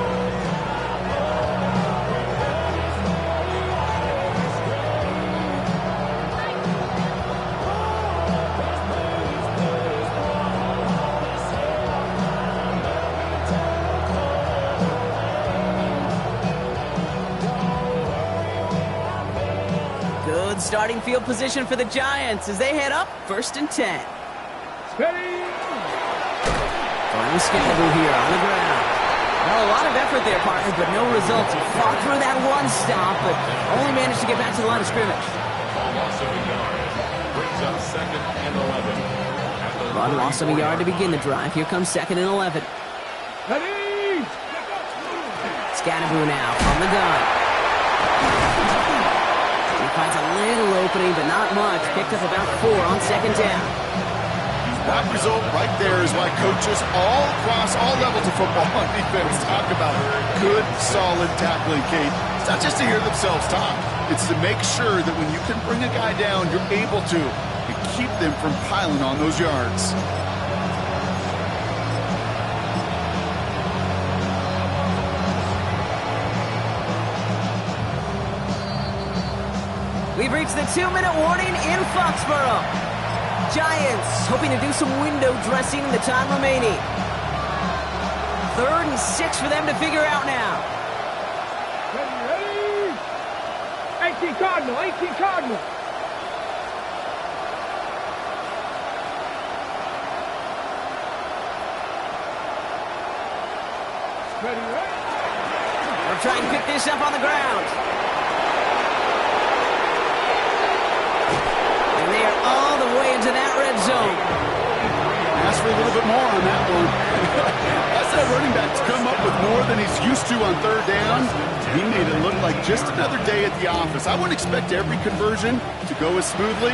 S6: Good starting field position for the Giants as they head up 1st and 10.
S8: Steady.
S6: Final Scalaboo here on the ground. Well, a lot of effort there, partner, but no results. He fought through that one stop, but only managed to get back to the line of scrimmage.
S7: Ball loss of a yard. Brings up 2nd and 11.
S6: Run loss of a yard to begin the drive. Here comes 2nd and 11.
S8: Ready.
S6: Scalaboo now from the gun. He finds a little opening, but not much. Picked up about 4 on 2nd down.
S9: That result right there is why coaches all across all levels of football on defense talk about good, solid tackling, Kate. It's not just to hear themselves talk. It's to make sure that when you can bring a guy down, you're able to. And keep them from piling on those yards.
S6: We've reached the 2-minute warning in Foxborough. Giants hoping to do some window dressing in the time remaining. 3rd and 6 for them to figure out now.
S8: Ready? 18 Cardinal, 18 Cardinal. Ready?
S6: We're trying to pick this up on the ground. And they are all the way into that red zone.
S9: Ask for a little bit more on that one. That's that running back to come up with more than he's used to on 3rd down. He made it look like just another day at the office. I wouldn't expect every conversion to go as smoothly.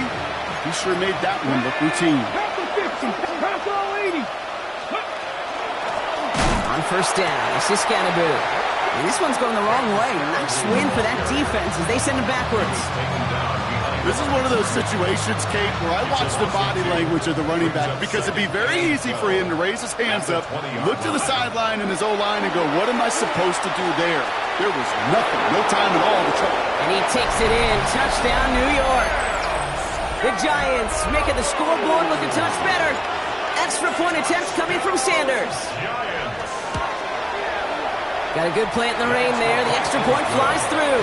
S9: He sure made that one look routine.
S6: On 1st down, this is Scatterboo. This one's going the wrong way. Nice win for that defense as they send him backwards.
S9: This is one of those situations, Kate, where I watch the body language of the running back because it'd be very easy for him to raise his hands up, look to the sideline in his O-line and go, what am I supposed to do there? There was nothing, no time at all to try.
S6: And he takes it in. Touchdown, New York. The Giants making the scoreboard look a touch better. Extra point attempt coming from Sanders. Got a good play in the rain there. The extra point flies through.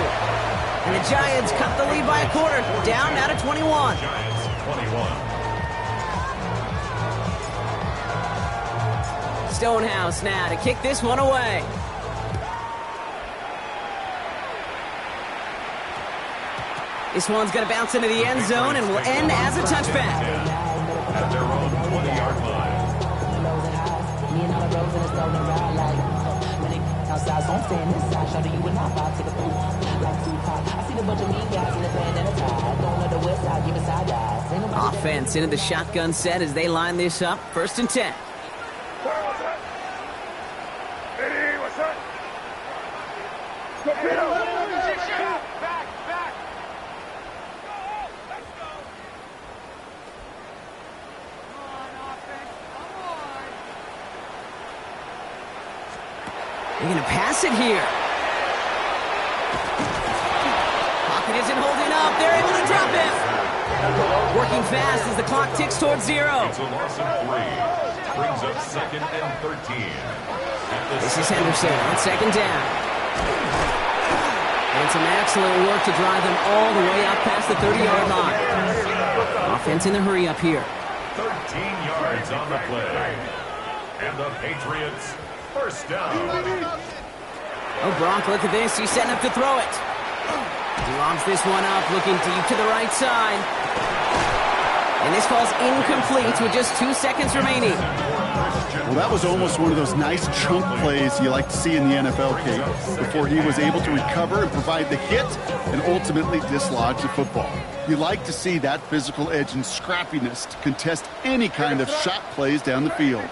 S6: And the Giants cut the lead by a quarter, down now to 21.
S7: Giants 21.
S6: Stonehouse now to kick this one away. This one's going to bounce into the end zone and will end as a touchback.
S7: At their own 20-yard line.
S6: Offense into the shotgun set as they line this up. 1st and 10.
S8: Hey, what's up? Go, Peter. Back. Let's go. Come on, offense. Come on.
S6: They're going to pass it here. Pocket isn't holding up. They're able to drop it. Working fast as the clock ticks towards 0.
S7: It's a loss of 3. Brings up 2nd and 13.
S6: This is Henderson on 2nd down. And some excellent work to drive them all the way up past the 30-yard line. Offense in the hurry up here.
S7: 13 yards on the play. And the Patriots, 1st down.
S6: Oh, Brock, look at this. He's setting up to throw it. He lobs this one up, looking deep to the right side. And this falls incomplete with just 2 seconds remaining.
S9: Well, that was almost one of those nice chunk plays you like to see in the NFL, Kate, before he was able to recover and provide the hit and ultimately dislodge the football. You like to see that physical edge and scrappiness to contest any kind of shot plays down the field.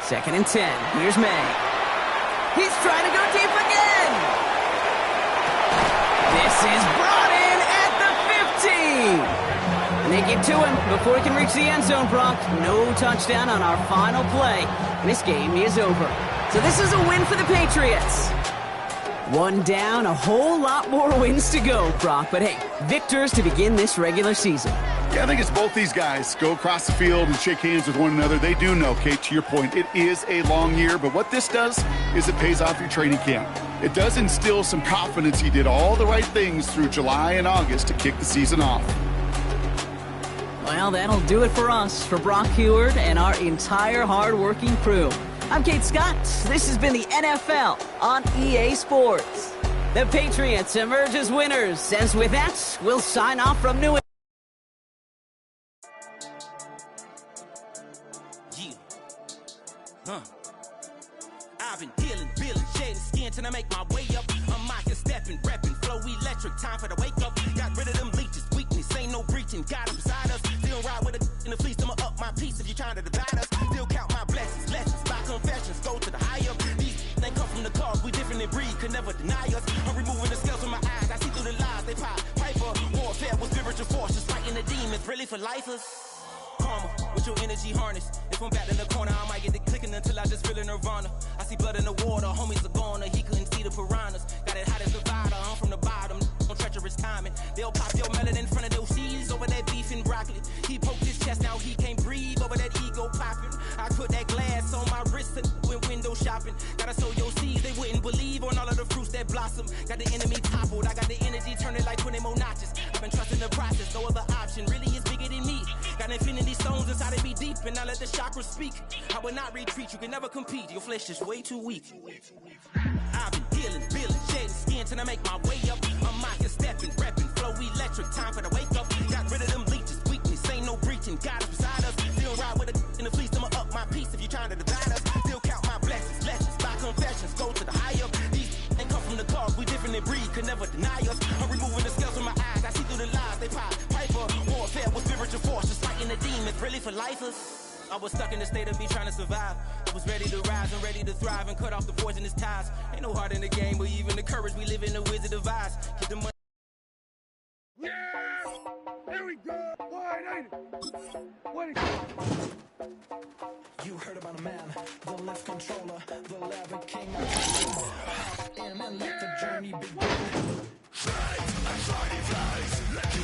S6: 2nd and 10. Here's May. He's trying to go deep again. This is brought in at the 15. And they get to him before he can reach the end zone, Brock. No touchdown on our final play. And this game is over. So this is a win for the Patriots. 1 down, a whole lot more wins to go, Brock. But hey, victors to begin this regular season.
S9: Yeah, I think it's both these guys go across the field and shake hands with one another. They do know, Kate, to your point, it is a long year. But what this does is it pays off your training camp. It does instill some confidence he did all the right things through July and August to kick the season off.
S6: Well, that'll do it for us, for Brock Huard and our entire hard-working crew. I'm Kate Scott. This has been the NFL on EA Sports. The Patriots emerge as winners. As with that, we'll sign off from New England.
S11: I've been dealing, shedding skin till I make my way up. I'm out here stepping, repping, flow electric, time for the wake up. Got rid of them leeches, weakness, ain't no breaching. Got them beside us, still ride with a in the fleece. I'ma up my piece if you're trying to divide us. Still count my blessings, lessons, by confessions, go to the high up. These they come from the cause, we different in breed, could never deny us. I'm removing the scales from my eyes, I see through the lies they pop. Piper, warfare with spiritual forces, fighting really for lifers. Karma, with your energy harness. If I'm back in the corner, I might get the clicking until I just feel a nirvana. I see blood in the water, homies are gone, he couldn't see the piranhas. Got it hot as Nevada, I'm from the bottom, on treacherous timing. They'll pop your melon in front of those seeds over that beef and broccoli. He poked his chest, now he can't breathe over that ego popping. I put that glass on my wrist and went window shopping. Gotta sow your seeds, they wouldn't believe on all of the fruits that blossom. Got the enemy toppled, I got the energy turning like 20 more notches. I've been trusting the process, no other option really is bigger than me. Got infinity stones inside of me deep, and I let the chakras speak. I will not retreat, you can never compete, your flesh is way too weak. I've been healing, building, shedding skin till I make my way up. I'm out here stepping, repping, flow electric, time for the wake up. Got rid of them leeches, weakness, ain't no breaching, God is beside us. Still ride with a in the fleece, I'ma up my piece if you trying to divide us. Still count my blessings, lessons, by confessions, go to the higher. These ain't come from the cloth, we different in breed, could never deny us. I'm removing the scales from my eyes, I see through the lies, they pop. Piper, warfare with spiritual force, just fighting the demons, really for lifers. I was stuck in the state of me trying to survive. I was ready to rise and ready to thrive and cut off the poisonous ties. Ain't no heart in the game, but even the courage we live in the Wizard of Oz. Get the money.
S8: Yeah! There we go! Wide 80!
S10: You heard about a man, the left controller, the lever king. Hop in and let the journey begin. Flight, anxiety flies, let you